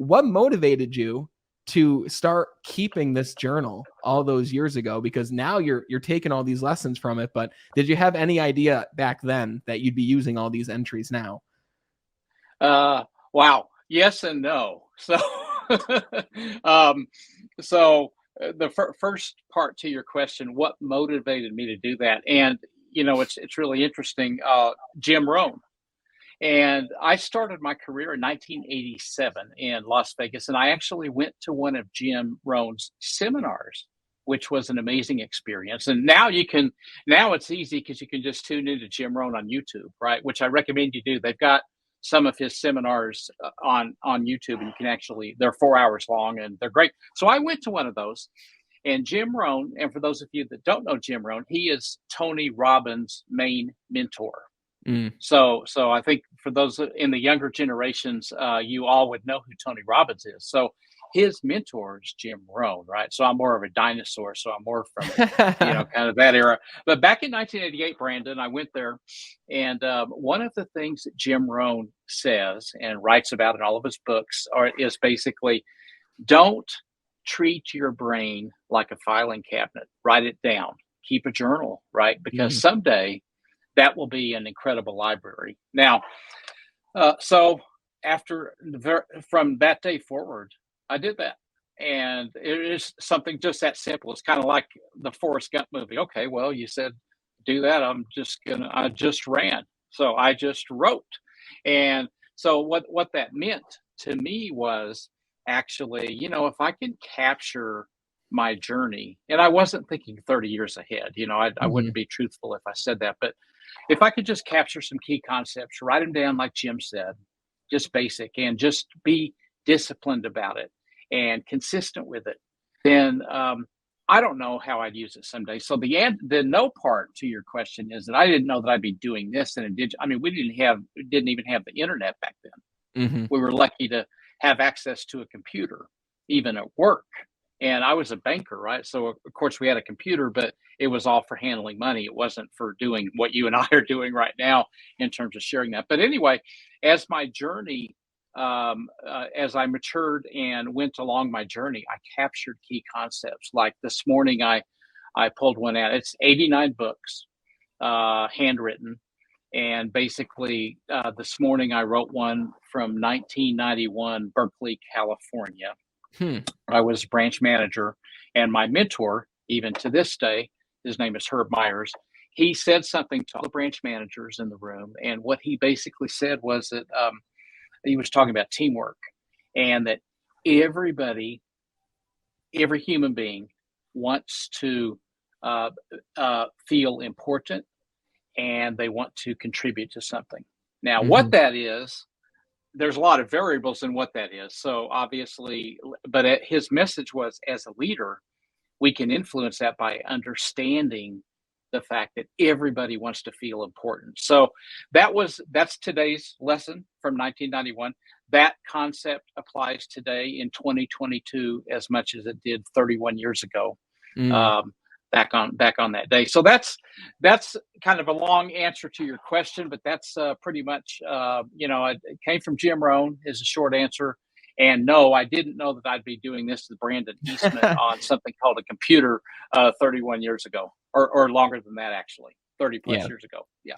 what motivated you to start keeping this journal all those years ago? Because now you're taking all these lessons from it, but did you have any idea back then that you'd be using all these entries now? Wow. Yes and no. So, um, so the first part to your question, what motivated me to do that? And it's really interesting. Jim Rohn. And I started my career in 1987 in Las Vegas, and I actually went to one of Jim Rohn's seminars, which was an amazing experience. And now it's easy because you can just tune into Jim Rohn on YouTube, right? Which I recommend you do. They've got some of his seminars on YouTube, and you can they're 4 hours long and they're great. So I went to one of those, and Jim Rohn, and for those of you that don't know Jim Rohn, he is Tony Robbins' main mentor. So I think for those in the younger generations, you all would know who Tony Robbins is. So his mentor is Jim Rohn, right? So I'm more of a dinosaur. So I'm more from, kind of that era. But back in 1988, Brandon, I went there. And one of the things that Jim Rohn says and writes about in all of his books is basically, don't treat your brain like a filing cabinet. Write it down. Keep a journal, right? Because someday that will be an incredible library. Now, so from that day forward, I did that. And it is something just that simple. It's kind of like the Forrest Gump movie. Okay, well, you said do that. I just ran. So I just wrote. And so what that meant to me was actually, if I can capture my journey, and I wasn't thinking 30 years ahead, I wouldn't be truthful if I said that, but if I could just capture some key concepts, write them down, like Jim said, just basic, and just be disciplined about it and consistent with it, then I don't know how I'd use it someday. So the no part to your question is that I didn't know that I'd be doing this. And we didn't even have the internet back then. We were lucky to have access to a computer, even at work. And I was a banker, right? So of course we had a computer, but it was all for handling money. It wasn't for doing what you and I are doing right now in terms of sharing that. But anyway, as my journey, as I matured and went along my journey, I captured key concepts. Like this morning, I pulled one out. It's 89 books, handwritten. And basically, this morning I wrote one from 1991, Berkeley, California. I was branch manager, and my mentor, even to this day, his name is Herb Myers. He said something to all the branch managers in the room, and what he basically said was that he was talking about teamwork, and that every human being wants to feel important, and they want to contribute to something. Now, what that is, there's a lot of variables in what that is. So obviously, but his message was, as a leader, we can influence that by understanding the fact that everybody wants to feel important. So that's today's lesson from 1991. That concept applies today in 2022 as much as it did 31 years ago. Back on that day. So that's kind of a long answer to your question, but that's pretty much, it came from Jim Rohn is a short answer. And no, I didn't know that I'd be doing this with Brandon Eastman on something called a computer 31 years ago, or longer than that, actually, 30 plus years ago. Yeah.